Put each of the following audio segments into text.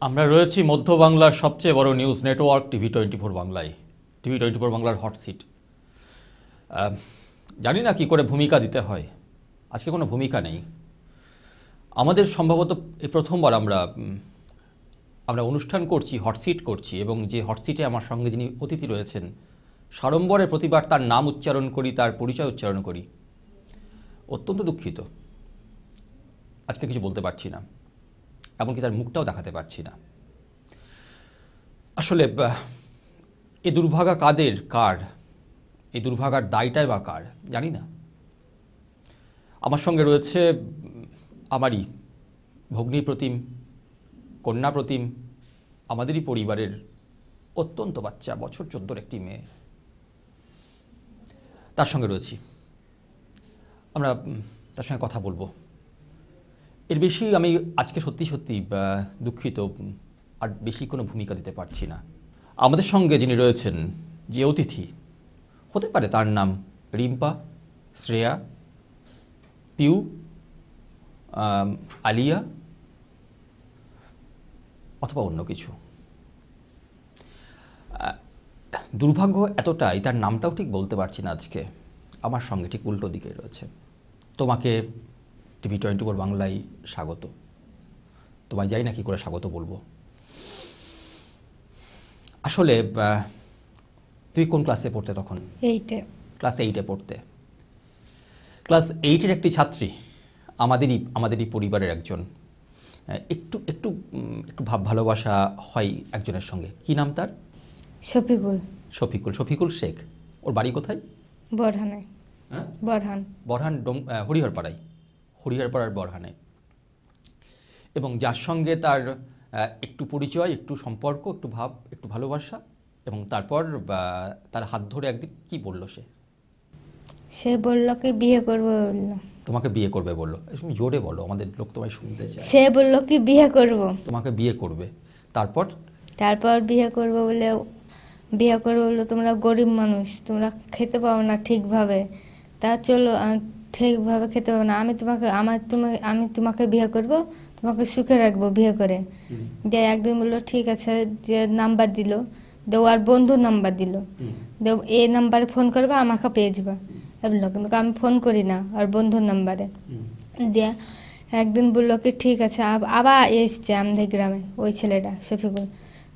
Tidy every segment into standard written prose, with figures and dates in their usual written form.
আমরা রয়েছি মধ্য বাংলার সবচেয়ে বড় নিউজ নেটওয়ার্ক টিভি24 বাংলায়। টিভি24 বাংলার হট সিট। জানি না কি করে ভূমিকা দিতে হয়, আজকে কোনো ভূমিকা নেই আমাদের। সম্ভবত এই প্রথমবার আমরা অনুষ্ঠান করছি, হট সিট করছি, এবং যে হট সিটে আমার সঙ্গে যিনি অতিথি রয়েছেন, সাড়ম্বরে প্রতিবার তার নাম উচ্চারণ করি, তার পরিচয় উচ্চারণ করি। অত্যন্ত দুঃখিত, আজকে কিছু বলতে পারছি না, এমনকি তার মুখটাও দেখাতে পারছি না। আসলে এই দুর্ভাগা কার, এই দুর্ভাগার দায়টাই বা কার জানি না। আমার সঙ্গে রয়েছে আমারই ভগ্নী প্রতিম, কন্যা প্রতিম, আমাদেরই পরিবারের অত্যন্ত বাচ্চা, বছর 14-র একটি মেয়ে। তার সঙ্গে রয়েছি, আমরা তার সঙ্গে কথা বলবো। এর বেশি আমি আজকে সত্যি সত্যি দুঃখিত, আর বেশি কোনো ভূমিকা দিতে পারছি না। আমাদের সঙ্গে যিনি রয়েছেন, যে অতিথি, হতে পারে তার নাম রিম্পা, শ্রেয়া, পিউ, আলিয়া, অথবা অন্য কিছু। দুর্ভাগ্য এতটাই, তার নামটাও ঠিক বলতে পারছি না আজকে। আমার সঙ্গে ঠিক উল্টো দিকে রয়েছে। তোমাকে টিভি24 বাংলায় স্বাগত। তোমায় যাই না কি করে স্বাগত বলবো। আসলে তুই কোন ক্লাসে পড়তে তখন? 8-এ। ক্লাস 8-এ পড়তে। ক্লাস 8-এর একটি ছাত্রী, আমাদেরই পরিবারের একজন। একটু একটু একটু ভাব ভালোবাসা হয় একজনের সঙ্গে। কি নাম তার? শফিকুল শেখ। ওর বাড়ি কোথায়? বরহানে। হ্যাঁ, বরহান হরিহরপাড়ার বরহানে। এবং যার সঙ্গে তার একটু পরিচয়, একটু সম্পর্ক, একটু ভাব, একটু ভালোবাসা, এবং তারপর তার হাত ধরে একদিন কি বলল সে বলল কি বিয়ে করবে বলল। তোমাকে বিয়ে করবে বললো। তুমি জোরে বলো, আমাদের লোক তোমায় শুনতে চায়। সে বলল কি বিয়ে করব, তোমাকে বিয়ে করবে। তারপর বিয়ে করবে বলে তোমরা গরিব মানুষ, তোমরা খেতে পাবো না ঠিকভাবে, তা চলো ঠিকভাবে খেতে পাবো না, আমি তোমাকে বিয়ে করব, তোমাকে সুখে রাখবো বিয়ে করে। যে একদিন বললো ঠিক আছে, যে নাম্বার দিল, আর বন্ধুর নাম্বার দিল, এই নাম্বারে ফোন করবে, আমাকে পেয়ে যাবে বললো। কিন্তু আমি ফোন করি না আর বন্ধুর নাম্বারে দিয়ে। একদিন বললো কি ঠিক আছে, আবার এসছে আমাদের গ্রামে ওই ছেলেটা শফিকুল,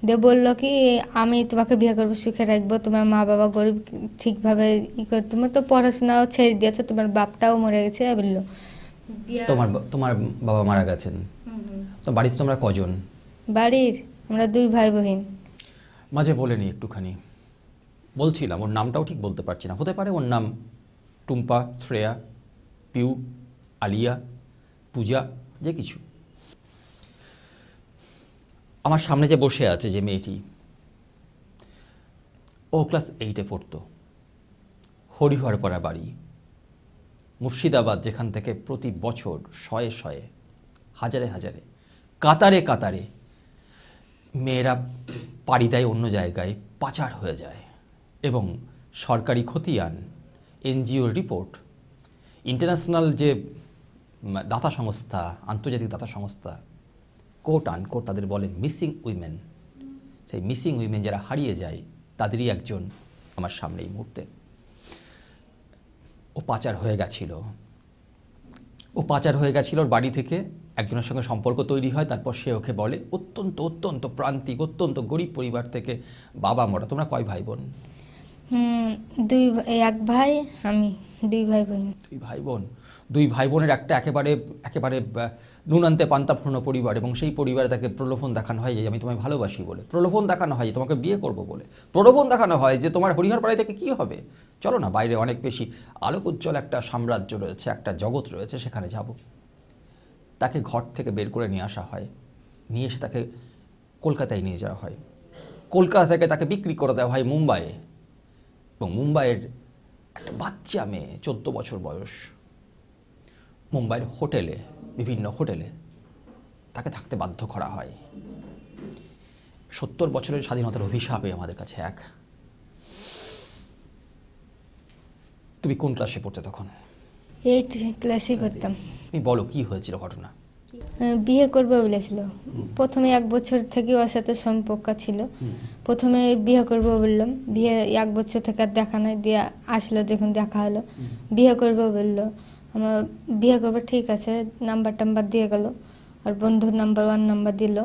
দিয়ে বললো কি আমি তোমাকে বিয়ে করবো, সুখে রাখবো, তোমার মা বাবা গরিব, ঠিকভাবে তুমি তো পড়াশোনাও ছেড়ে দিয়েছো, তোমার বাপটাও মরে গেছে বললো। তোমার বাবা মারা গেছেন। তো বাড়িতে তোমরা কজন? বাড়ির আমরা 2 ভাই বোন। মাঝে বলেনি একটুখানি, বলছিলাম ওর নামটাও ঠিক বলতে পারছি না। হতে পারে ওর নাম টুম্পা, শ্রেয়া, পিউ, আলিয়া, পূজা, যে কিছু। আমার সামনে যে বসে আছে যে মেয়েটি, ও ক্লাস 8-এ পড়তো। হরিহরপাড়া বাড়ি, মুর্শিদাবাদ, যেখান থেকে প্রতি বছর শয়ে হাজারে কাতারে মেয়েরা পাড়ি দেয় অন্য জায়গায়, পাচার হয়ে যায়। এবং সরকারি খতিয়ান, এনজিওর রিপোর্ট, ইন্টারন্যাশনাল যে দাতা সংস্থা, আন্তর্জাতিক দাতা সংস্থা, কোট তাদের বলে মিসিং উইমেন। সেই মিসিং উইমেন যারা হারিয়ে যায়, তাদেরই একজন আমার সামনে এই মুহূর্তে। ও পাচার হয়ে গেছিল ওর বাড়ি থেকে। একজনের সঙ্গে সম্পর্ক তৈরি হয়, তারপর সে ওকে বলে, অত্যন্ত প্রান্তিক, অত্যন্ত গরিব পরিবার থেকে বাবা মরা। তোমরা কয় ভাই বোন? 1 ভাই, আমি 2 ভাই বোন। 2 ভাই বোনের একটা একেবারে নুনান্তে পান্তাপূর্ণ পরিবার, এবং সেই পরিবারে তাকে প্রলোভন দেখানো হয় যে আমি তোমায় ভালোবাসি বলে, প্রলোভন দেখানো হয় যে তোমাকে বিয়ে করব বলে, প্রলোভন দেখানো হয় যে তোমার হরিহরপাড়ায় থেকে কি হবে, চলো না বাইরে অনেক বেশি আলোকোজ্জ্বল একটা সাম্রাজ্য রয়েছে, একটা জগৎ রয়েছে, সেখানে যাব। তাকে ঘর থেকে বের করে নিয়ে আসা হয়, নিয়ে এসে তাকে কলকাতায় নিয়ে যাওয়া হয়। কলকাতা থেকে তাকে বিক্রি করে দেওয়া হয় মুম্বাইয়ে, এবং মুম্বাইয়ের একটা বাচ্চা মেয়ে, 14 বছর বয়স, মুম্বাইয়ের হোটেলে, বিভিন্ন হোটেলে তাকে থাকতে বাধ্য করা হয়। 70 বছরের স্বাধীনতার অভিশাপে আমাদের কাছে এক। তুমি কোন ক্লাসে পড়তে তখন? 8 ক্লাসে পড়তাম। তুমি বলো কি হয়েছিল ঘটনা? বিয়ে করবে বলেছিল। প্রথমে 1 বছর থেকে ওর সাথে সম্পর্ক ছিল। প্রথমে বিয়ে করবো বললাম, বিয়ে 1 বছর থেকে আর দেখা নাই, দিয়ে আসলো যখন দেখা হলো বিয়ে করবো বললো। আমার বিয়ে করবো, ঠিক আছে, নাম্বার টাম্বার দিয়ে গেল। আর বন্ধুর নাম্বার, ওর নাম্বার দিল।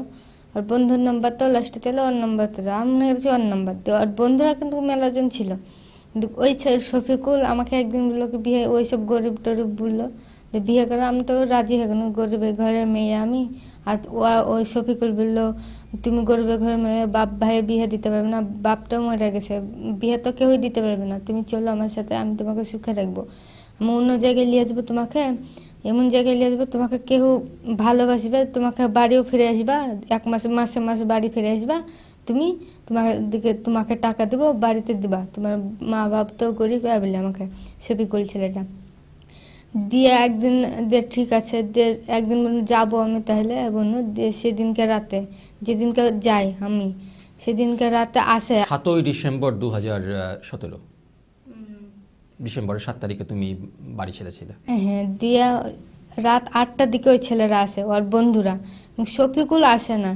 আর বন্ধুর নাম্বার তো লাস্টে দিল, ওর নাম্বার দিল। আমি মনে করছি ওর নাম্বার দিও। আর বন্ধুরা কিন্তু মেলাজন ছিল, কিন্তু ওই শফিকুল আমাকে একদিন বললো কি বিয়ে, ওই সব গরিব টরিব বললো যে বিয়ে করা। আমি তো রাজি হয়ে গেলাম, গরিবের ঘরের মেয়ে আমি। আর ওই শফিকুল বললো তুমি গরিবের ঘরের মেয়ে, বাপ ভাইয়ে বিয়ে দিতে পারবে না, বাপটাও মরে গেছে, বিয়ে তো কেউই দিতে পারবে না, তুমি চলো আমার সাথে, আমি তোমাকে সুখে রাখবো। আমি অন্য জায়গায় নিয়ে আসবো তোমাকে, এমন জায়গায় নিয়ে আসবো তোমাকে কেউ ভালোবাসবে, তোমাকে বাড়িও ফিরে আসবা, 1 মাসে বাড়ি ফিরে আসবা তুমি, তোমাকে টাকা দেবো, বাড়িতে দিবা, তোমার মা বাপ তো গরিব বলে আমাকে শফিকুল ছেলেটা দিয়ে। একদিন দিয়ে ঠিক আছে, দিয়ে একদিন বলুন যাবো আমি তাহলে বলুন, দিয়ে সেদিনকে রাতে, যেদিনকে যাই আমি সেদিনকে রাতে আসে। 7ই ডিসেম্বর 2017, ডিসেম্বরের 7 তারিখে তুমি বাড়ি ছেড়েছিলে। হ্যাঁ, দিয়ে রাত 8টার দিকে ওই ছেলেরা আসে, ওর বন্ধুরা। শফিকুল আসে না,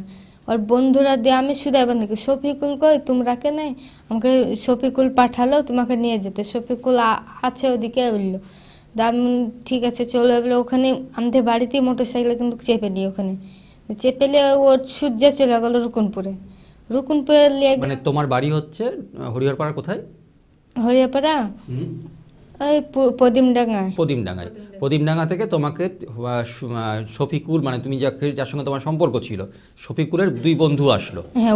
ওর বন্ধুরা দিয়ে আমি শুধু এবার দেখি শফিকুল কই, তোমরা কে নেই, আমাকে শফিকুল পাঠালো তোমাকে নিয়ে যেতে। শফিকুল আছে ওদিকে বললো, আমি ঠিক আছে চলো এবার। ওখানে আমাদের বাড়িতেই মোটরসাইকেলে কিন্তু চেপে নিই, ওখানে চেপে নিয়ে ওর সূর্য চলে গেলো রুকুনপুরে। রুকুনপুরে মানে তোমার বাড়ি হচ্ছে হরিহরপাড়ার কোথায়? হরিয়াপাড়া ওই প্রদীমডাঙ্গায়। প্রদীমডাঙ্গা থেকে তোমাকে শফিকুল, মানে তুমি যার সঙ্গে তোমার সম্পর্ক ছিল, শফিকুলের 2 বন্ধু আসলো। হ্যাঁ,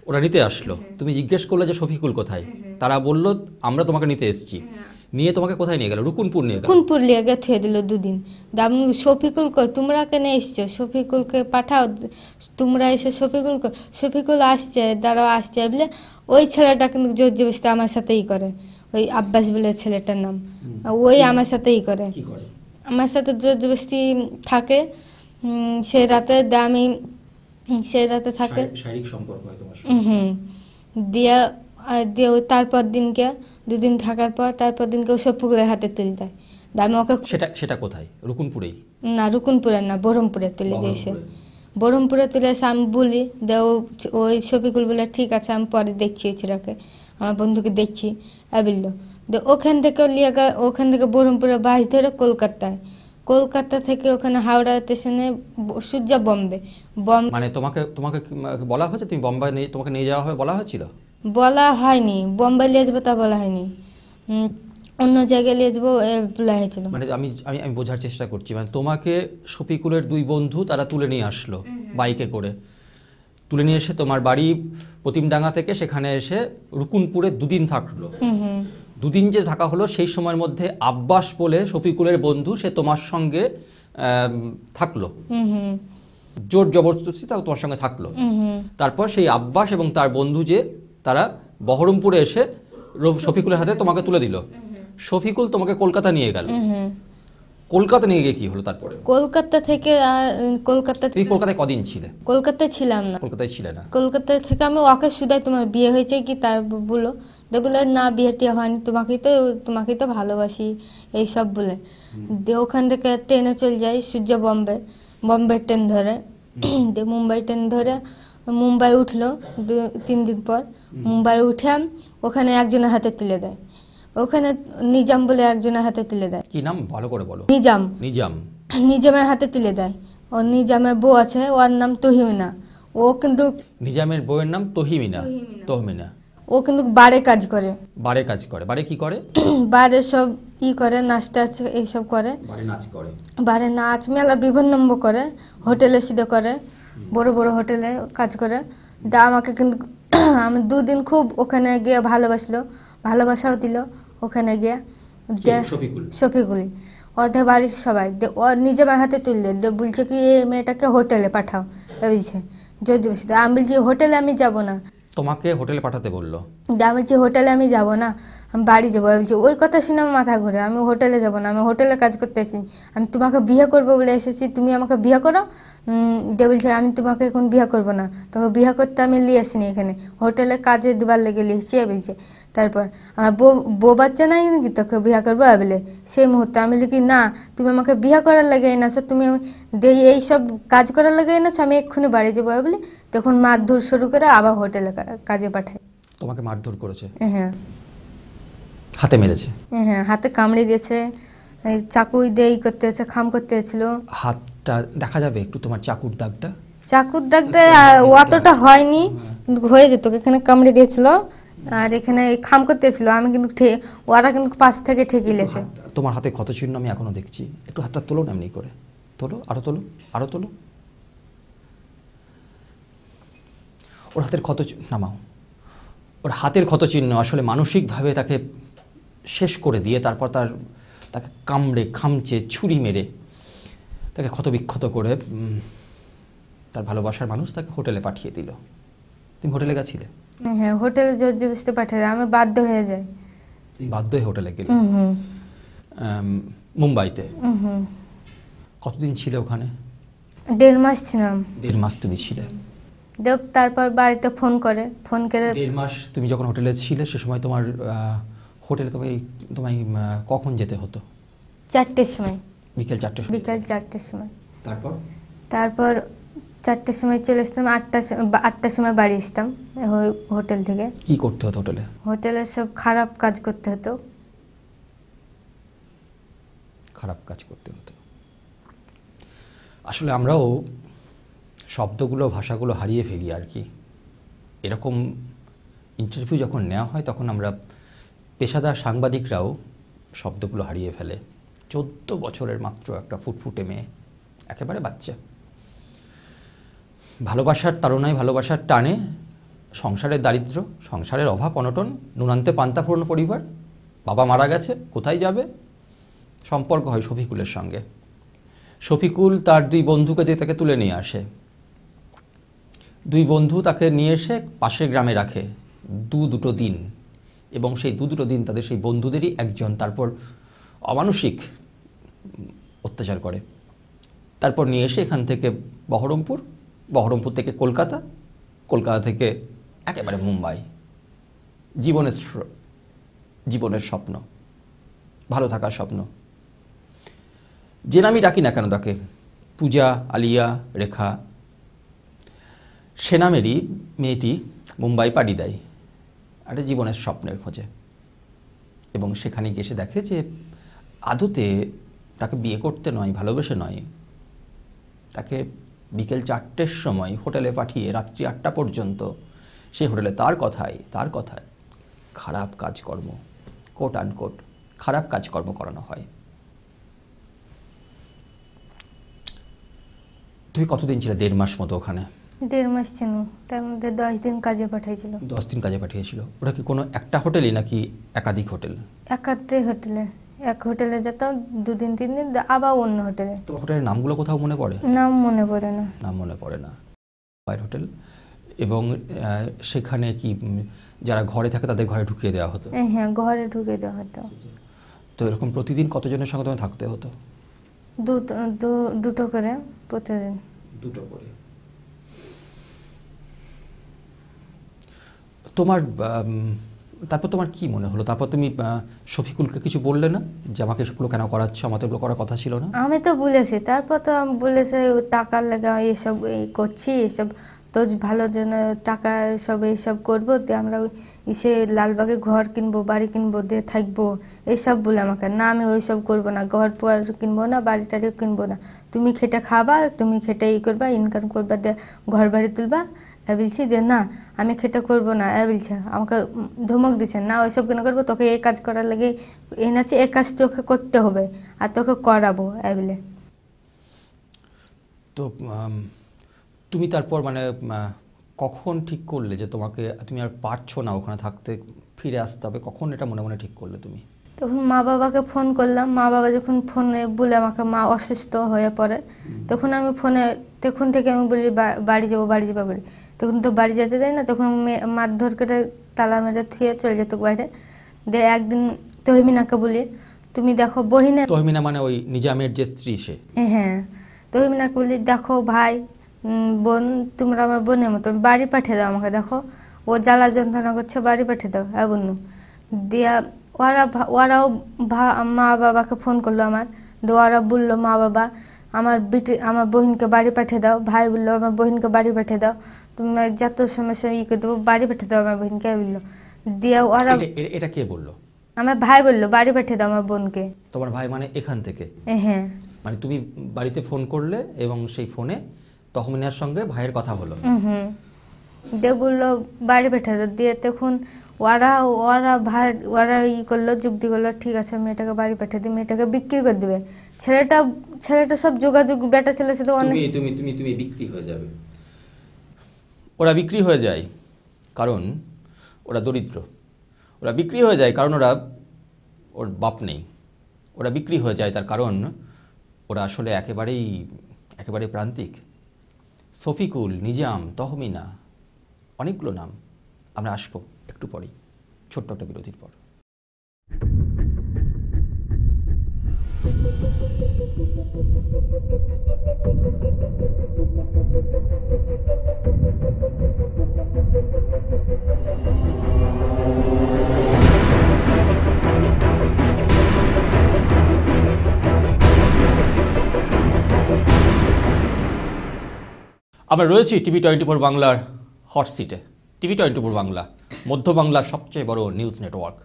ওরা নিতে আসলো। তুমি জিজ্ঞেস করলে যে শফিকুল কোথায়, তারা বললো আমরা তোমাকে নিতে এসেছি। নিয়ে তোমাকে কোথায় নিয়ে গেল? রুকুনপুর নিয়ে গেল। রুকুনপুর নিয়ে গিয়ে থুয়ে দিল 2 দিন। শফিকুল কই, তোমরা কেন এসছো, শফিকুলকে পাঠাও, তোমরা এসে শফিকুল আসছে, দাঁড়াও আসছে বলে ওই ছেলেটা কিন্তু জোর জবরদস্তি আমার সাথেই করে। ওই আব্বাস বলে ছেলেটার নাম, ওই আমার সাথেই করে, আমার সাথে জোর জবরদস্তি থাকে। সে রাতে আমি সে রাতে থাকে, শারীরিক সম্পর্ক হয় তোমার সাথে। দিয়ে দিয়ে তারপর দিনকে 2 দিন থাকার পর তারপর দিনকে শফিকুলের হাতে তুলে দেয়। আমি ওকে, সেটা কোথায়? রুকুনপুরেই? না, রুকুনপুরে না, বহরমপুরে তুলে দিয়েছে। বহরমপুরে তুলে এসে আমি বলি দেও, ওই শফিকুল বলে ঠিক আছে আমি পরে দেখছি ওই ছেলেকে, আমার বন্ধুকে দেখছি বললো। ওখান থেকে বহরমপুরে বাস ধরে কলকাতা থেকে ওখানে হাওড়া স্টেশনে সূর্যা বম্বে। মানে তোমাকে বলা হয়েছে তুমি বোম্বাই তোমাকে নিয়ে যাওয়া হবে বলা হয়েছিল? বলা হয়নি, বোম্বাই নিয়ে যাবো তা বলা হয়নি, অন্য জায়গায় নিয়ে যাবো বলা হয়েছিল। মানে আমি বোঝার চেষ্টা করছি, মানে তোমাকে শফিকুলের 2 বন্ধু তারা তুলে নিয়ে আসলো বাইকে করে, তুলে নিয়ে এসে তোমার বাড়ি প্রতিমডাঙ্গা থেকে সেখানে এসে রুকুনপুরে 2 দিন থাকলো। 2 দিন যে থাকা হলো, সেই সময়ের মধ্যে আব্বাস বলে শফিকুলের বন্ধু, সে তোমার সঙ্গে থাকলো, জোর জবরদস্তি তাও তোমার সঙ্গে থাকলো। তারপর সেই আব্বাস এবং তার বন্ধু যে তারা বহরমপুরে এসে শফিকুলের হাতে তোমাকে তুলে দিল। শফিকুল তোমাকে কলকাতা নিয়ে গেল। কলকাতা নিয়ে গিয়ে কি হলো তারপরে? কলকাতা থেকে তুমি কলকাতায় কদিন ছিলে? কলকাতায় ছিলাম না। কলকাতায় ছিলে না? কলকাতা থেকে আমি ওকে শুধাই তোমার বিয়ে হয়েছে কি, তার বললো বলে না বিয়ে টিয়ে হয়নি, তোমাকেই তো ভালোবাসি এইসব বলে। দিয়ে ওখান থেকে ট্রেনে চলে যাই সূর্য বম্বে ট্রেন ধরে। দিয়ে মুম্বাই ট্রেন ধরে মুম্বাই উঠলো 3 দিন পর। মুম্বাই উঠে ওখানে একজনের হাতে তুলে দেয়, ওখানে নিজাম বলে একজনের হাতে তুলে দেয়। কি নাম ভালো করে বলো? নিজামের হাতে তুলে দেয়। ও নিজামের বউ আছে, ওর নাম তহিমিনা। ও কিন্তু নিজামের বউয়ের নাম তহিমিনা। ও কিন্তু বারে কাজ করে। বারে কি করে? বারে সব করে, নাচটা এইসব করে, বারে নাচ মেলা বিভিন্ন করে, হোটেলে সিধে করে, বড় বড় হোটেলে কাজ করে। আমাকে কিন্তু আমি 2 দিন খুব ওখানে গিয়ে ভালোবাসাও দিল ওখানে গিয়ে। শফিকুল ওদের বাড়ির সবাই ও নিজে হাতে তুললে বলছে কি এই মেয়েটাকে হোটেলে পাঠাও, বলছে জোর জবরদস্তি। আমি বলছি হোটেলে আমি যাব না। তোমাকে হোটেলে পাঠাতে বললো? আমি বলছি হোটেলে আমি যাব না, আমি বাড়ি যাবো। আমি বলছি ওই কথা শুনে আমার মাথা ঘুরে, আমি হোটেলে যাব না, আমি হোটেলে কাজ করতে এসেছি, আমি তোমাকে বিয়ে করবো বলে এসেছি, তুমি আমাকে বিয়ে করো। দিয়ে বলছে আমি তোমাকে এখন বিয়ে করবো না, তোকে বিয়ে করতে আমি নিয়ে আসিনি, এখানে হোটেলে কাজে দুবার লেগে লিখছি বলছে। তারপর আমার বউ বাচ্চা নাই নাকি তোকে বিয়ে করবো বলে, সেই মুহূর্তে আমি লিখি না, তুমি আমাকে বিয়ে করার লাগে এনেছো, তুমি এইসব কাজ করার লাগে এনেছো, আমি এক্ষুনি বাড়ি যাবো বলে তখন মারধর শুরু করে আবার হোটেলে কাজে পাঠায়। তোমাকে মারধর করেছে? হ্যাঁ হাতে মেরেছে? হ্যাঁ, হাতে কামড়ে দিয়েছে, এই চাকু দিয়ে করতে হয়েছে, খাম করতে হয়েছিল। হাতটা দেখা যাবে একটু, তোমার চাকুর দাগটা? চাকুর দাগটা অতটা হয়নি, কিন্তু হয়ে যেত, এখানে কামড়ে দিয়েছিল আর এখানে খাম করতে ছিল, আমি কিন্তু ওরা কিন্তু পাশ থেকে ঠেকিলেছে। তোমার হাতে ক্ষত চিহ্ন আমি এখনো দেখছি, একটু হাতটা তোলো না এমনি করে, তোলো, আরো তোলো, আরো তোলো। ওর হাতের ক্ষত নামাও। ওর হাতের ক্ষত চিহ্ন আসলে মানসিকভাবে তাকে শেষ করে দিয়ে তারপর তাকে কামড়ে খামচে ছুরি মেরে তাকে ক্ষতবিক্ষত করে তার ভালোবাসার মানুষ তাকে হোটেলে পাঠিয়ে দিল। তুমি হোটেলে গেছিলে? হ্যাঁ, হোটেলে জোর জবরদস্তি পাঠিয়ে দেয়, আমি বাধ্য হয়ে যাই। বাধ্য হয়ে হোটেলে গেলে? মুম্বাইতে? কতদিন ছিলে ওখানে? 1.5 মাস ছিলাম। 1.5 মাস তুমি ছিলে? তারপর বাড়িতে ফোন করে 1.5 মাস তুমি যখন হোটেলে ছিলে সে সময় তোমার হোটেলে তোমায় কখন যেতে হতো? 4টের সময়। বিকেল 4টের সময়? বিকেল 4টের সময়। তারপর 4টের সময় চলে আসতাম, 8টার সময় বাড়ি আসতাম হোটেল থেকে। কি করতে হতো হোটেলে? হোটেলে সব খারাপ কাজ করতে হতো। খারাপ কাজ করতে হতো। আসলে আমরাও শব্দগুলো ভাষাগুলো হারিয়ে ফেলি আর কি। এরকম ইন্টারভিউ যখন নেওয়া হয় তখন আমরা পেশাদার সাংবাদিকরাও শব্দগুলো হারিয়ে ফেলে। 14 বছরের মাত্র একটা ফুটফুটে মেয়ে, একেবারে বাচ্চা, ভালোবাসার তাড়নায় ভালোবাসার টানে, সংসারের দারিদ্র্য, সংসারের অভাব অনটন, নুনান্তে পান্তাপূর্ণ পরিবার, বাবা মারা গেছে, কোথায় যাবে? সম্পর্ক হয় শফিকুলের সঙ্গে। শফিকুল তার 2 বন্ধুকে দিয়ে তাকে তুলে নিয়ে আসে। 2 বন্ধু তাকে নিয়ে এসে পাশের গ্রামে রাখে দুটো দিন, এবং সেই দুটো দিন তাদের সেই বন্ধুদেরই একজন তারপর অমানসিক অত্যাচার করে। তারপর নিয়ে এসে এখান থেকে বহরমপুর থেকে কলকাতা, কলকাতা থেকে একেবারে মুম্বাই। জীবনের স্বপ্ন, ভালো থাকার স্বপ্ন, যে নামই ডাকি না কেন তাকে, পূজা, আলিয়া, রেখা, সে নামেরই মেয়েটি মুম্বাই পাড়ি দেয় একটা জীবনের স্বপ্নের খোঁজে, এবং সেখানে গিয়ে এসে দেখে যে আদতে তাকে বিয়ে করতে নয়, ভালোবেসে নয়, তাকে বিকেল 4টের সময় হোটেলে পাঠিয়ে রাত্রি 8টা পর্যন্ত সেই হোটেলে তার কথায় খারাপ কাজকর্ম, কোট আনকোট খারাপ কাজকর্ম করানো হয়। তুমি কতদিন ছিলে? 1.5 মাস মতো ওখানে? 1.5 মাস ছিল, তার মধ্যে 10 দিন কাজে পাঠাইছিল। 10 দিন কাজে পাঠিয়েছিল। ওটা কি কোনো একটা হোটেলই নাকি একাধিক হোটেল? একাত্রে হোটেলে, এক হোটেলে যেতাম 2 দিন 3 দিন, আবার অন্য হোটেলে। তো হোটেলের নামগুলো কোথাও মনে পড়ে? নাম মনে পড়ে না। নাম মনে পড়ে না। বাইরের হোটেল, এবং সেখানে কি যারা ঘরে থাকে তাদের ঘরে ঢুকিয়ে দেওয়া হতো? হ্যাঁ, ঘরে ঢুকে দেওয়া হতো। তো এরকম প্রতিদিন কতজনের সঙ্গে তোমায় থাকতে হতো? দুটো করে প্রতিদিন। 2টো করে। তোমার তারপর তোমার কি মনে হলো? তারপর তুমি শফিকুলকে কিছু বললে না যে আমাকে এসবগুলো কেন করাচ্ছ, আমাদের এগুলো করার কথা ছিল না? আমি তো বলেছি, তারপর তো আমি বলেছি টাকার লাগা এসব করছি, এসব তো ভালো জন্য টাকা সব এইসব করবো, দিয়ে আমরা এসে লালবাগে ঘর কিনবো, বাড়ি কিনবো, দিয়ে থাকবো, এইসব বলে আমাকে। না, আমি ওইসব করবো না, ঘর পুয়ার কিনবো না, বাড়ি টাড়িও কিনবো না, তুমি খেটে খাবা, তুমি খেটে করবা, ইনকাম করবা, দিয়ে ঘর বাড়ি তুলবা। বলছি যে না, আমি খেটে করবো না, বলছে আমাকে ধমক দিচ্ছে, না ওইসব কেন করবো, তোকে এই কাজ করার লাগে এনেছি, এই কাজ তোকে করতে হবে আর তোকে করাবো বলে। তো তুমি তারপর মানে কখন ঠিক করলে যে তুমি আর পারছো না ওখানে থাকতে, ফিরে আসতে হবে? কখন এটা মনে মনে ঠিক করলে তুমি? তখন মা বাবাকে ফোন করলাম, মা বাবা যখন ফোনে বলে আমাকে মা অসুস্থ হয়ে পড়ে, তখন আমি তখন থেকে আমি বলি বাড়ি যাবো করি। তখন তো বাড়ি যেতে দেয় না, তখন মারধর করে তালা মেরে থুয়ে চলে যেত বাইরে। দিয়ে একদিন তহমিনাকে বলি তুমি দেখো বহিনের তহমিনা মানে ওই নিজামের যে স্ত্রী সে। হ্যাঁ, তহমিনাকে বলি দেখো ভাই বোন তোমরা আমার বোনের মতো বাড়ি পাঠিয়ে দাও আমাকে, দেখো ও জ্বালা যন্ত্রণা করছে, বাড়ি পাঠিয়ে দাও। হ্যাঁ বলুন দিয়া ওরাও মা বাবাকে ফোন করলো আমার, দিয়ে ওরা বললো মা বাবা আমার বোনকে বাড়ি পাঠিয়ে দাও। ভাই বললো আমার বোনকে বাড়ি পাঠিয়ে দাও, তোমরা যত সমস্যা করে দেবো বাড়ি পাঠিয়ে দাও আমার বোনকে বললো। দিয়ে ওরা এটা কে বললো? আমার ভাই বললো বাড়ি পাঠিয়ে দাও আমার বোনকে। তোমার ভাই মানে এখান থেকে? হ্যাঁ। মানে তুমি বাড়িতে ফোন করলে এবং সেই ফোনে তহমিনার সঙ্গে ভাইয়ের কথা হলো? হুম। দিয়ে বললো বাড়ি পাঠিয়ে দাও। দিয়ে তখন ওরা করলো, যুক্তি করলো, ঠিক আছে মেয়েটাকে বাড়ি পাঠিয়ে দিই, মেয়েটাকে বিক্রি করে দিবে। ছেলেটা সব যোগাযোগ বেটা ছেলের সাথে অনেক তুমি বিক্রি হয়ে যাবে। ওরা বিক্রি হয়ে যায় কারণ ওরা দরিদ্র। ওরা বিক্রি হয়ে যায় কারণ ওর বাপ নেই। ওরা বিক্রি হয়ে যায় তার কারণ ওরা আসলে একেবারেই প্রান্তিক। শফিকুল, নিজাম, তহমিনা, অনেকগুলো নাম। আমরা আসবো একটু পরেই, ছোট্ট একটা বিরতির পর। আমরা রয়েছি TV24 বাংলার হট সিটে। TV24 বাংলা মধ্য বাংলার সবচেয়ে বড় নিউজ নেটওয়ার্ক।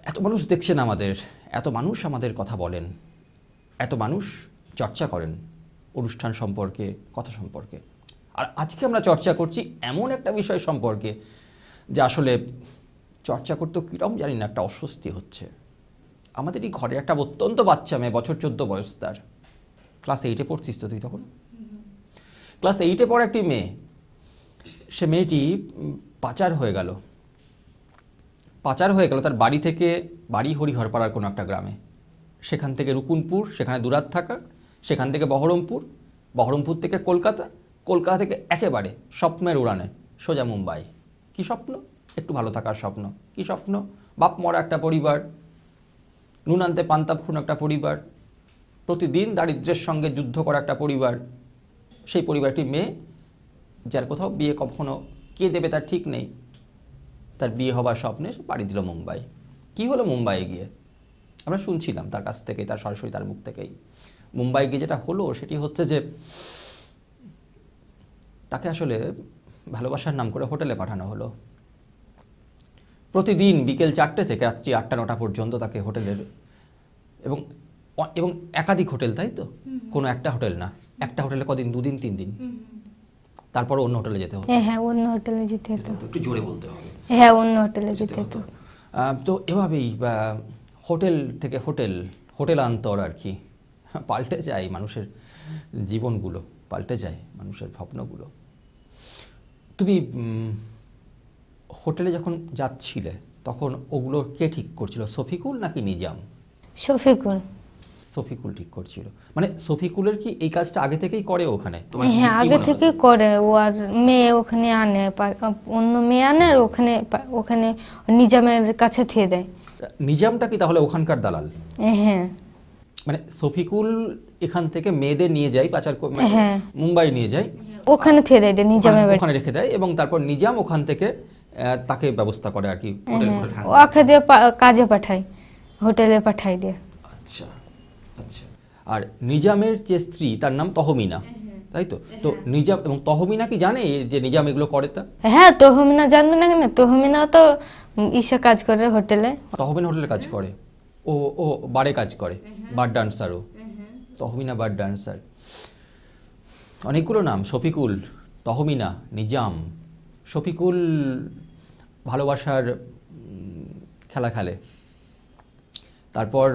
এত মানুষ দেখছেন আমাদের, এত মানুষ আমাদের কথা বলেন, এত মানুষ চর্চা করেন অনুষ্ঠান সম্পর্কে, কথা সম্পর্কে। আর আজকে আমরা চর্চা করছি এমন একটা বিষয় সম্পর্কে যা আসলে চর্চা করতেও কীরকম জানি না একটা অস্বস্তি হচ্ছে। আমাদেরই ঘরে একটা অত্যন্ত বাচ্চা মেয়ে, বছর 14 বয়স তার। ক্লাস 8-এ পড়ছিস তো তুই তখন? ক্লাস 8-এ পড়া একটি মেয়ে, সে মেয়েটি পাচার হয়ে গেল তার বাড়ি থেকে, বাড়ি হরিহরপাড়ার কোনো একটা গ্রামে, সেখান থেকে রুকুনপুর, সেখানে দুরাত থাকা, সেখান থেকে বহরমপুর থেকে কলকাতা থেকে একেবারে স্বপ্নের উড়ানে সোজা মুম্বাই। কি স্বপ্ন? একটু ভালো থাকার স্বপ্ন। কি স্বপ্ন? বাপ মরা একটা পরিবার, নুন আনতে পান্তা ফুন একটা পরিবার, প্রতিদিন দারিদ্র্যের সঙ্গে যুদ্ধ করা একটা পরিবার। সেই পরিবারটি মেয়ে, যার কোথাও বিয়ে কখনো কে দেবে তার ঠিক নেই, তার বিয়ে হবার স্বপ্নে সে পাড়ি দিল মুম্বাই। কি হলো মুম্বাইয়ে গিয়ে? আমরা শুনছিলাম তার কাছ থেকে, তার সরাসরি তার মুখ থেকেই। মুম্বাই গিয়ে যেটা হলো সেটি হচ্ছে যে তাকে আসলে ভালোবাসার নাম করে হোটেলে পাঠানো হলো। প্রতিদিন বিকেল 4টে থেকে রাত্রি 8টা-9টা পর্যন্ত তাকে হোটেলের, এবং একাধিক হোটেল, তাই তো? কোনো একটা হোটেল না, একটা হোটেলে কদিন, 2 দিন 3 দিন, তারপর অন্য হোটেলে যেতে হতো। হ্যাঁ, অন্য হোটেলে যেতে হতো। একটু জোরে বলতে হবে। হ্যাঁ, অন্য হোটেলে যেতে হতো। তো এভাবেই হোটেল থেকে হোটেলান্তর আর কি, পাল্টে যায় মানুষের জীবনগুলো, পাল্টে যায় মানুষের ভাবনাগুলো। তুমি হোটেলে যখন যাচ্ছিলে তখন ওগুলো কে ঠিক করছিল, শফিকুল নাকি নিজাম? শফিকুল ঠিক করছিল। মানে শফিকুলের কি এই কাজটা আগে থেকেই করে ওখানে? হ্যাঁ, আগে থেকে করে। ও আর মেয়ে ওখানে আনে, অন্য মেয়ে আনে, আর ওখানে নিজামের কাছে থিয়ে দেয়। নিজামটা কি তাহলে ওখানকার দালাল? হ্যাঁ। মানে শফিকুল এখান থেকে মেয়েদের নিয়ে যায়, পাচার মুম্বাই নিয়ে যায়, ওখানে থিয়ে দেয় নিজামের বাড়ি, ওখানে রেখে দেয়, এবং তারপর নিজাম ওখান থেকে তাকে ব্যবস্থা করে আর কি, ওকে দিয়ে কাজে পাঠায়, হোটেলে পাঠায় দিয়ে। আচ্ছা আচ্ছা। আর নিজামের যে স্ত্রী তার নাম তহমিনা, তাই তো? তো নিজাম এবং তহমিনা কি জানে যে নিজাম এগুলো করে? তা হ্যাঁ, তহমিনা জানবে না কেন? তহমিনা তো কাজ করে হোটেলে। তহমিনা হোটেলে কাজ করে, ও বারে কাজ করে, বার ডান্সারও। তহমিনা বার ডান্সার। অনেকগুলো নাম, শফিকুল, তহমিনা, নিজাম। শফিকুল ভালোবাসার খেলা খেলে, তারপর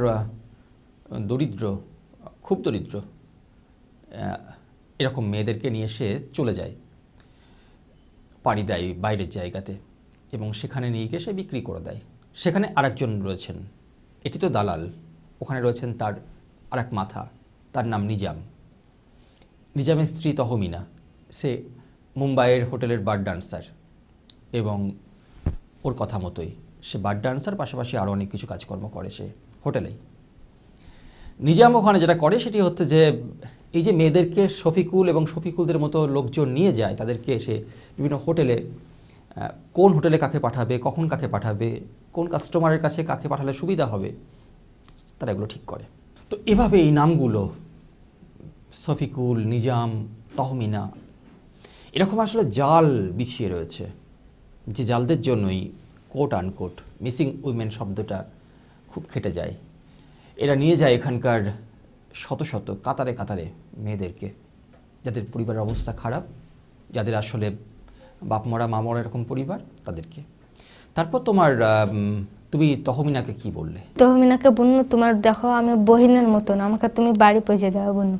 দরিদ্র, খুব দরিদ্র এরকম মেয়েদেরকে নিয়ে সে চলে যায়, পাড়ি দেয় বাইরের জায়গাতে, এবং সেখানে নিয়ে গিয়ে সে বিক্রি করে দেয়। সেখানে আরেকজন রয়েছেন, এটি তো দালাল, ওখানে রয়েছেন তার আরেক মাথা, তার নাম নিজাম। নিজামের স্ত্রী তহমিনা, সে মুম্বাইয়ের হোটেলের বার ডান্সার, এবং ওর কথা মতোই সে বার ডান্সার, পাশাপাশি আরও অনেক কিছু কাজকর্ম করে সে হোটেলেই। নিজাম ওখানে যেটা করে সেটি হচ্ছে যে এই যে মেয়েদেরকে শফিকুল এবং শফিকুলদের মতো লোকজন নিয়ে যায়, তাদেরকে এসে বিভিন্ন হোটেলে, কোন হোটেলে কাকে পাঠাবে, কখন কাকে পাঠাবে, কোন কাস্টমারের কাছে কাকে পাঠালে সুবিধা হবে, তারা এগুলো ঠিক করে। তো এভাবে এই নামগুলো শফিকুল, নিজাম, তহমিনা, এরকম আসলে জাল বিছিয়ে রয়েছে, যে জালদের জন্যই কোট আনকোট মিসিং উইমেন শব্দটা খুব খেটে যায়। এরা নিয়ে যায় এখানকার শত শত কাতারে কাতারে মেয়েদেরকে, যাদের পরিবারের অবস্থা খারাপ, যাদের আসলে বাপ মরা মা মরা এরকম পরিবার, তাদেরকে। তারপর তুমি তহমিনাকে কি বললে? তহমিনাকে বললো, তোমার দেখো আমি বহিনের মতন, আমাকে তুমি বাড়ি পৌঁছে দেওয়া বললো।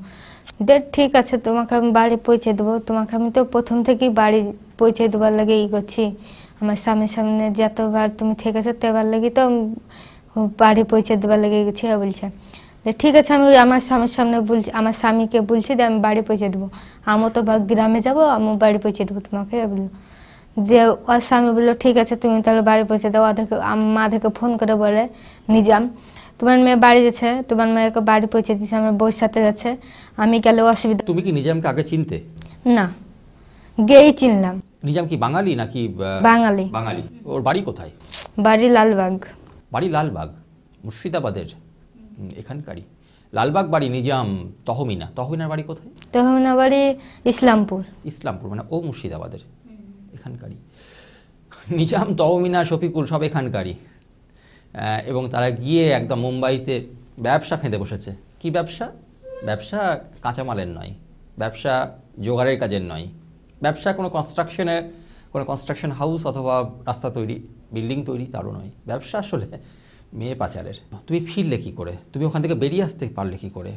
ঠিক আছে, তোমাকে আমি বাড়ি পৌঁছে দেবো। তোমাকে আমি তো প্রথম থেকেই বাড়ি পৌঁছে দেবার লাগে ই করছি, আমার সামনে সামনে যতবার তুমি থেকেছো তেবার লাগে তো বাড়ি পৌঁছে দেবার লেগে গেছি। বলছে ঠিক আছে, আমি আমার স্বামীর সামনে বলছি, আমার স্বামীকে বলছি যে আমি বাড়ি পৌঁছে দেবো, আমি তো গ্রামে যাবো, আমি বাড়ি পৌঁছে দেবো তোমাকে বললো। যে ওর স্বামী বললো ঠিক আছে তুমি তাহলে বাড়ি পৌঁছে দাও। মা থেকে ফোন করে বলে নিজাম, তোমার মেয়ে বাড়ি যাচ্ছে, তোমার মেয়েকে বাড়ি পৌঁছে দিচ্ছে, আমার বউর সাথে যাচ্ছে, আমি গেলে অসুবিধা। তুমি কি নিজামকে আগে চিনতে? না, গেই চিনলাম। নিজাম কি বাঙালি নাকি? বাঙালি। বাঙালি। ওর বাড়ি কোথায়? বাড়ি লালবাগ। বাড়ি লালবাগ, মুর্শিদাবাদের এখানকারই লালবাগ বাড়ি নিজাম। তহমিনার বাড়ি কোথায়? তহমিনা বাড়ি ইসলামপুর। ইসলামপুর, মানে ও মুর্শিদাবাদের এখানকারই। নিজাম, তহমিনা, শফিকুল সব এখানকারই। এবং তারা গিয়ে একদম মুম্বাইতে ব্যবসা ফেঁদে বসেছে। কি ব্যবসা? ব্যবসা কাঁচামালের নয়, ব্যবসা জোগাড়ের কাজের নয়, ব্যবসা কোনো কনস্ট্রাকশন হাউস অথবা রাস্তা তৈরি, বিল্ডিং তৈরি, তারও নয়। ব্যবসা আসলে মেয়ে পাচারের। তুমি ফিরলে কি করে? তুমি ওখান থেকে বেরিয়ে আসতে পারলে কি করে?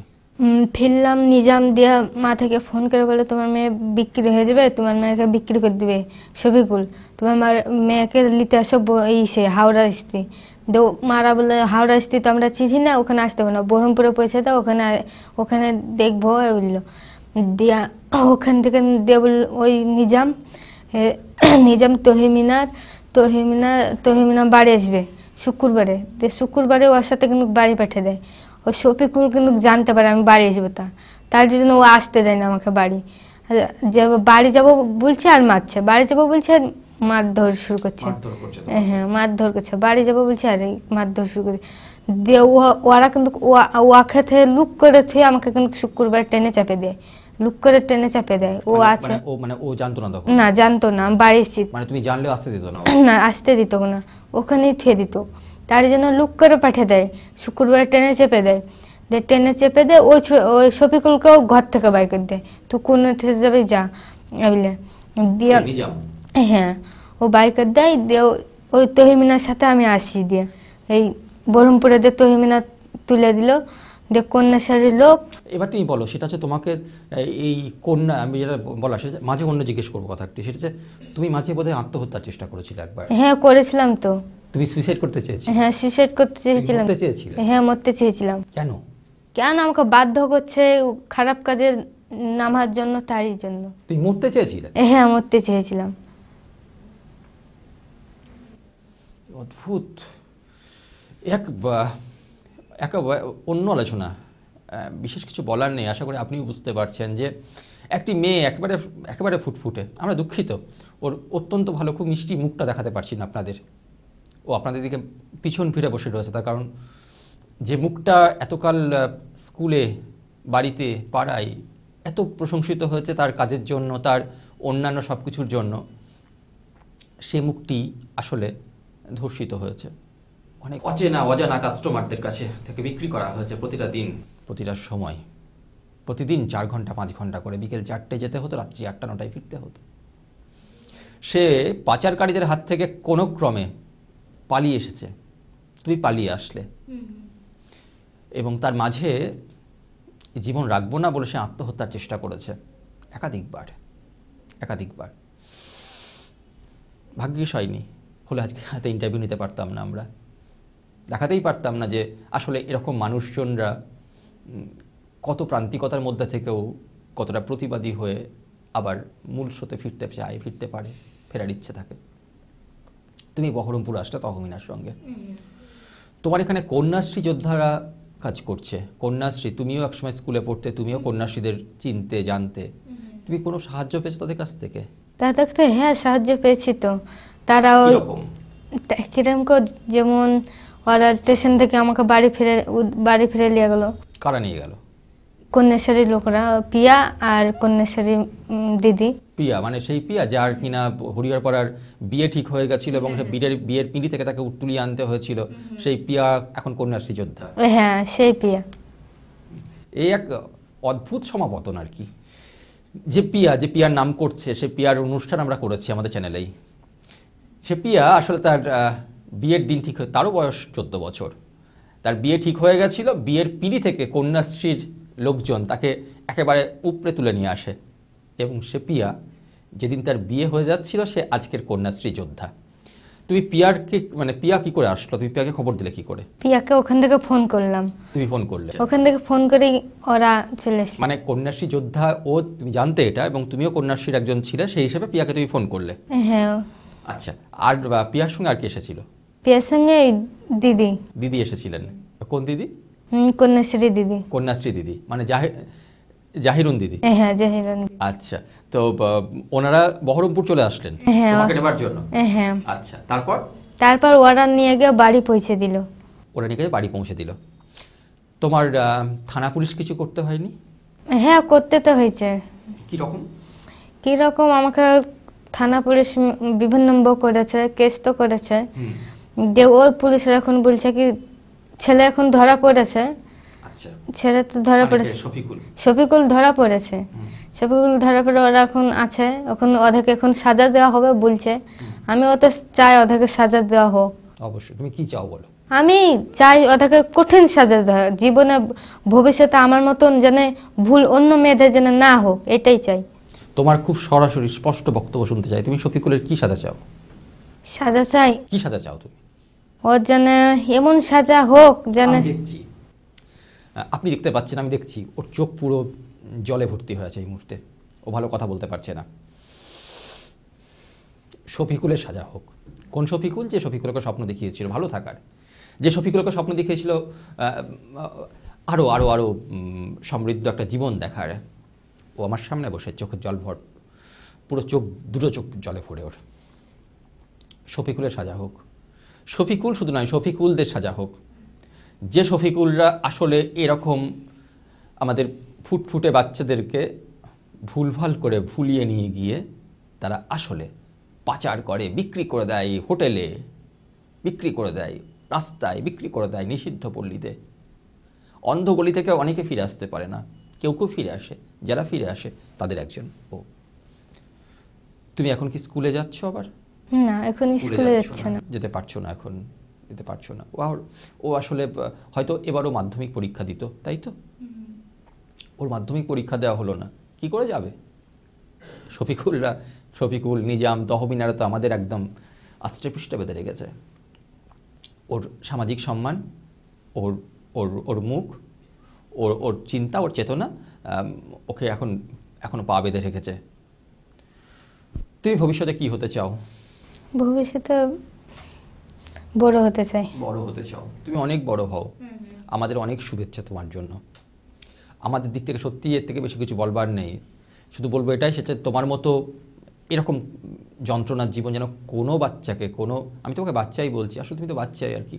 ফিরলাম, নিজাম দিয়া মা থেকে ফোন করে বলে তোমার মেয়ে বিক্রি হয়ে যাবে, তোমার মেয়েকে বিক্রি করে দিবে শফিকুল, তোমার মেয়েকে নিতে আসো সে হাওড়া স্ত্রী। মারা বলে হাওড়া স্ত্রী তো আমরা চিনি না, ওখানে আসতে হবে না, বহরমপুরে পৌঁছে দাও, ওখানে দেখবো বললো। দিয়া ওখান থেকে দিয়ে বলল ওই নিজাম তহমিনা বাড়ি আসবে শুক্রবারে ওর সাথে কিন্তু বাড়ি পাঠিয়ে দেয়। ওই শফিকুল কিন্তু জানতে পারে আমি বাড়ি আসবো, তার জন্য ও আসতে দেয় না আমাকে বাড়ি। যে বাড়ি যাবো বলছে আর মারছে, বাড়ি যাবো বলছে আর মারধর শুরু করছে। হ্যাঁ, মারধর করছে, বাড়ি যাবো বলছে আর মারধর শুরু করে দিয়ে ওরা কিন্তু ওয়াকে থেকে লুক করে থুয়ে আমাকে কিন্তু শুক্রবার ট্রেনে চাপে দেয়, লুক করে ট্রেনে চাপে দেয়। ও আছে ও জানতো না তখন? না, জানতো না, আমি বাড়ি এসেছি। মানে তুমি জানলেও আসতে দিত না? না, আসতে দিত না, ওখানেই থুয়ে দিত। তার জন্য লুক করে পাঠিয়ে দেয়, শুক্রবার ট্রেনে চেপে দেয়। ট্রেনে চেপে দেয়, ওই শফিকুলকেও ঘর থেকে বাই করে দেয়, তো কোন যাবে যা বলে দিয়ে। হ্যাঁ, ও বাই করে দেয় দিয়ে ওই তহমিনার সাথে আমি আসি। দিয়ে এই বহরমপুরে দিয়ে তহমিনা তুলে দিল, দিয়ে কন্যাশালীর লোক। এবার তুমি বলো, সেটা হচ্ছে তোমাকে এই কন্যা, আমি যেটা বলা সেটা মাঝে অন্য জিজ্ঞেস করবো কথা একটি, সেটা হচ্ছে তুমি মাঝে বোধহয় আত্মহত্যার চেষ্টা করেছিলে একবার? হ্যাঁ, করেছিলাম তো। তুমি সুইসাইড করতে চেয়েছিলে? হ্যাঁ, সুইসাইড করতে চেয়েছিলাম। হ্যাঁ, মরতে চেয়েছিলাম। কেন? আমাকে বাধ্য করছে খারাপ কাজে নামার জন্য, তারই জন্য। তুমি মরতে চেয়েছিলে? হ্যাঁ, মরতে চেয়েছিলাম। অদ্ভুত এক অন্য আলোচনা, বিশেষ কিছু বলার নেই। আশা করি আপনিও বুঝতে পারছেন যে একটি মেয়ে একেবারে ফুটফুটে, আমরা দুঃখিত, ওর অত্যন্ত ভালো, খুব মিষ্টি মুখটা দেখাতে পারছি না আপনাদের। ও আপনাদের দিকে পিছন ফিরে বসে রয়েছে, তার কারণ যে মুখটা এতকাল স্কুলে, বাড়িতে, পাড়ায় এত প্রশংসিত হয়েছে তার কাজের জন্য, তার অন্যান্য সব কিছুর জন্য, সে মুখটি আসলে ধর্ষিত হয়েছে। অনেক অজানা কাস্টমারদের কাছে থেকে বিক্রি করা হয়েছে প্রতিটা দিন, প্রতিটা সময়, প্রতিদিন 4 ঘন্টা 5 ঘন্টা করে, বিকেল 4টায় যেতে হতো, রাত্রি 8টা 9টায় ফিরতে হতো। সে পাচারকারীদের হাত থেকে কোনো ক্রমে পালিয়ে এসেছে, তুমি পালিয়ে আসলে, এবং তার মাঝে জীবন রাখবো না বলে সে আত্মহত্যার চেষ্টা করেছে একাধিকবার। ভাগ্যিস হয়নি, হলে আজকে হাতে ইন্টারভিউ নিতে পারতাম না, আমরা দেখাতেই পারতাম না যে আসলে এরকম মানুষজনরা কত প্রান্তিকতার মধ্যে থেকেও কতটা প্রতিবাদী হয়ে আবার মূল স্রোতে ফিরতে পারে, ফেরার ইচ্ছে থাকে। তো তুমি বহরমপুর আসলে তহমিনার সঙ্গে। তোমার এখানে কন্যাশ্রী যোদ্ধারা কাজ করছে। কন্যাশ্রী, তুমিও একসময় স্কুলে পড়তে, তুমিও কন্যাশ্রীদের চিনতে জানতে, তুমি কোনো সাহায্য পেয়েছো তাদের কাছ থেকে? তাদের তো হ্যাঁ সাহায্য পেয়েছি তো। তারা ওই কিরকম? কিরকম যেমন ওরা স্টেশন থেকে আমাকে বাড়ি ফিরে নিয়ে গেলো। কারা নিয়ে গেল? কন্যাশ্রী লোকরা, পিয়া আর কন্যাশ্রী দিদি। পিয়া মানে সেই পিয়া যার কিনা হরিহরপাড়ার বিয়ে ঠিক হয়ে গেছিল এবং সে বিয়ের পিঁড়ি থেকে তাকে তুলিয়ে আনতে হয়েছিল, সেই পিয়া এখন কন্যাশ্রী যোদ্ধা। হ্যাঁ সেই পিয়া। এই এক অদ্ভুত সমাপতন আর কি। যে পিয়ার নাম করছে, সে পিয়ার অনুষ্ঠান আমরা করেছি আমাদের চ্যানেলেই। সে পিয়া আসলে তার বিয়ের দিন ঠিক হয়ে, তারও বয়স 14 বছর, তার বিয়ে ঠিক হয়ে গেছিল, বিয়ের পিঁড়ি থেকে কন্যাশ্রীর লোকজন তাকে একেবারে উপরে তুলে নিয়ে আসে এবং সে পিয়া যেদিন তার বিয়ে হয়ে যাচ্ছিল সে আজকের কন্যাশ্রী যোদ্ধা। তুমি পিয়া কি করে আসলো? তুমি পিয়াকে খবর দিলে কি করে? পিয়াকে ওখান থেকে ফোন করলাম। তুমি ফোন করলে? ওখান থেকে ফোন করে ওরা চলে এসেছে। মানে কন্যাশ্রী যোদ্ধা ও, তুমি জানতে এটা এবং তুমিও কন্যাশ্রীর একজন ছিলে, সেই হিসেবে পিয়াকে তুমি ফোন করলে। হ্যাঁ। আচ্ছা, আর পিয়ার সঙ্গে আর কি এসেছিল? পিয়ার সঙ্গে দিদি এসেছিলেন। কোন দিদি? কন্যাশ্রী দিদি। কন্যাশ্রী দিদি মানে জাহিরুন দিদি। হ্যাঁ জাহিরুন। আচ্ছা, তো ওনারা বহরমপুর চলে আসলেন তোমাকে নেবার জন্য? হ্যাঁ। আচ্ছা, তারপর ওরা নিয়ে গিয়ে বাড়ি পৌঁছে দিল। ওরা নিয়ে গিয়ে বাড়ি পৌঁছে দিল। তোমার থানা পুলিশ কিছু করতে হয়নি? হ্যাঁ করতে তো হয়েছে। কি রকম? আমাকে থানা পুলিশ বিভিন্ন নম্বর করেছে, কেস তো করেছে। যে ওই পুলিশরা এখন বলছে কি ছেলে এখন ধরা পড়েছে। আচ্ছা, ছেলে তো ধরা পড়েছে, শফিকুল ধরা পড়েছে। শফিকুল ধরা পড়ে ওরা এখন আছে, ওদেরকে এখন সাজা দেওয়া হবে বলছে। আমি তো চাই ওদেরকে সাজা দেওয়া হোক। অবশ্যই। তুমি কি চাও বলো? আমি চাই ওদেরকে কঠিন সাজা দেওয়া, জীবনে ভবিষ্যতে আমার মতন যেন ভুল অন্য মেয়েদের যেন না হোক, এটাই চাই। তোমার খুব সরাসরি স্পষ্ট বক্তব্য শুনতে চাই। তুমি শফিকুলের কি সাজা চাও? সাজা চাই। কি সাজা চাও তুমি? ওর যেন এমন সাজা হোক যেন। আপনি দেখতে পাচ্ছেন, আমি দেখছি ওর চোখ পুরো জলে ভর্তি হয়ে আছে এই মুহূর্তে, ও ভালো কথা বলতে পারছে না। শফিকুলের সাজা হোক। কোন শফিকুল? যে শফিকুলকে স্বপ্ন দেখিয়েছিল ভালো থাকার, যে শফিকুলকে স্বপ্ন দেখিয়েছিল আরো আরো আরো সমৃদ্ধ একটা জীবন দেখার। ও আমার সামনে বসে চোখের জল পুরো দুটো চোখ জলে ভরে ওর। শফিকুলের সাজা হোক। শফিকুল শুধু নয়, শফিকুলদের সাজা হোক। যে শফিকুলরা আসলে এরকম আমাদের ফুটফুটে বাচ্চাদেরকে ভুলভাল করে ভুলিয়ে নিয়ে গিয়ে তারা আসলে পাচার করে, বিক্রি করে দেয়, হোটেলে বিক্রি করে দেয়, রাস্তায় বিক্রি করে দেয়, নিষিদ্ধ পল্লীতে। অন্ধগলি থেকে অনেকে ফিরে আসতে পারে না, কেউ ফিরে আসে। যারা ফিরে আসে তাদের একজন ও। তুমি এখন কি স্কুলে যাচ্ছ আবার? না, এখন স্কুলে যাচ্ছে না। যেতে পারছো না এখন? যেতে পারছো না। ও আসলে হয়তো এবারও মাধ্যমিক পরীক্ষা দিত, তাই তো? ওর মাধ্যমিক পরীক্ষা দেওয়া হলো না, কি করে যাবে? শফিকুল, নিজাম, তহমিনারা তো আমাদের একদম আষ্টে পৃষ্ঠে বেঁধে রেখেছে। ওর সামাজিক সম্মান, ওর মুখ, ওর চিন্তা, ওর চেতনা ওকে এখনো পা বেঁধে রেখেছে। তুমি ভবিষ্যতে কি হতে চাও? ভবিষ্যতে বড় হতে চাই। বড় হতে চাও? তুমি অনেক বড় হও। আমাদের অনেক শুভেচ্ছা তোমার জন্য। আমাদের দিক থেকে সত্যি এর থেকে বেশি কিছু বলবার নেই। শুধু বলবো এটাই, সেটা তোমার মতো এরকম যন্ত্রণার জীবন যেন কোনো বাচ্চাকে, আমি তোমাকে বাচ্চাই বলছি, আসলে তুমি তো বাচ্চাই আর কি,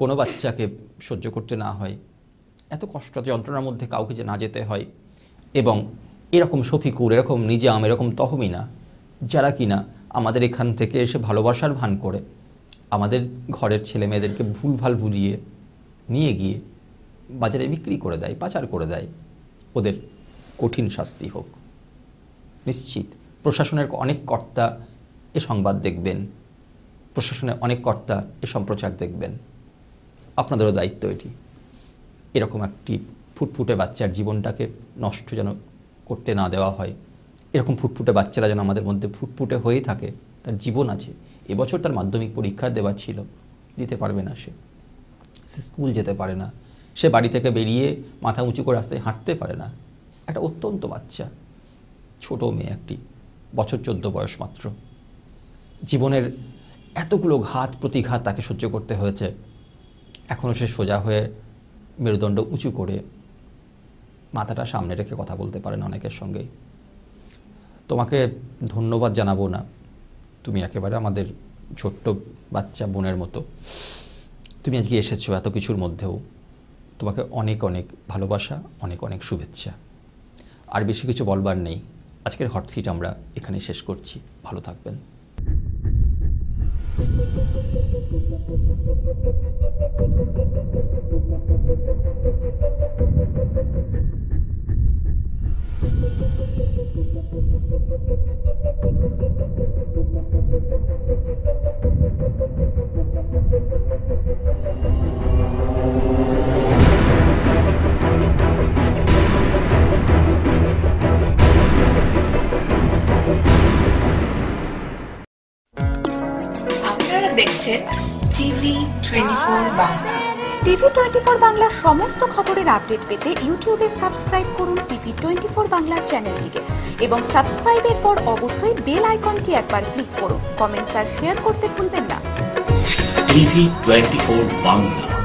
কোনো বাচ্চাকে সহ্য করতে না হয়। এত কষ্ট যন্ত্রণার মধ্যে কাউকে যে না যেতে হয়। এবং এরকম শফিকুল, এরকম নিজাম, এরকম তহমিনা, যারা কিনা আমাদের এখান থেকে এসে ভালোবাসার ভান করে আমাদের ঘরের ছেলে মেয়েদেরকে ভুলভাল ভুলিয়ে নিয়ে গিয়ে বাজারে বিক্রি করে দেয়, পাচার করে দেয়, ওদের কঠিন শাস্তি হোক। নিশ্চিত প্রশাসনের অনেক কর্তা এ সংবাদ দেখবেন, প্রশাসনের অনেক কর্তা এ সম্প্রচার দেখবেন। আপনাদেরও দায়িত্ব এটি। এরকম একটি ফুটফুটে বাচ্চার জীবনটাকে নষ্ট যেন করতে না দেওয়া হয়। এরকম ফুটফুটে বাচ্চারা যেন আমাদের মধ্যে ফুটফুটে হয়েই থাকে। তার জীবন আছে। এবছর তার মাধ্যমিক পরীক্ষা দেওয়া ছিল, দিতে পারবে না। সে স্কুল যেতে পারে না, সে বাড়ি থেকে বেরিয়ে মাথা উঁচু করে রাস্তায় হাঁটতে পারে না। একটা অত্যন্ত বাচ্চা, ছোট মেয়ে, একটি বছর 14 বয়স মাত্র। জীবনের এতগুলো ঘাত প্রতিঘাত তাকে সহ্য করতে হয়েছে, এখনও সে সোজা হয়ে মেরুদণ্ড উঁচু করে মাথাটা সামনে রেখে কথা বলতে পারেন অনেকের সঙ্গেই। তোমাকে ধন্যবাদ জানাবো না, তুমি একেবারে আমাদের ছোট্ট বাচ্চা বোনের মতো। তুমি আজকে এসেছো এত কিছুর মধ্যেও, তোমাকে অনেক অনেক ভালোবাসা, অনেক অনেক শুভেচ্ছা। আর বেশি কিছু বলবার নেই, আজকের হট সিট আমরা এখানে শেষ করছি। ভালো থাকবেন। আপনারা দেখছেন TV24 বাংলা। TV24 বাংলার সমস্ত খবরের আপডেট পেতে ইউটিউবে সাবস্ক্রাইব করুন TV24 বাংলা চ্যানেলটিকে এবং সাবস্ক্রাইবের পর অবশ্যই বেল আইকনটি একবার ক্লিক করুন। কমেন্টস আর শেয়ার করতে ভুলবেন না। TV24 বাংলা।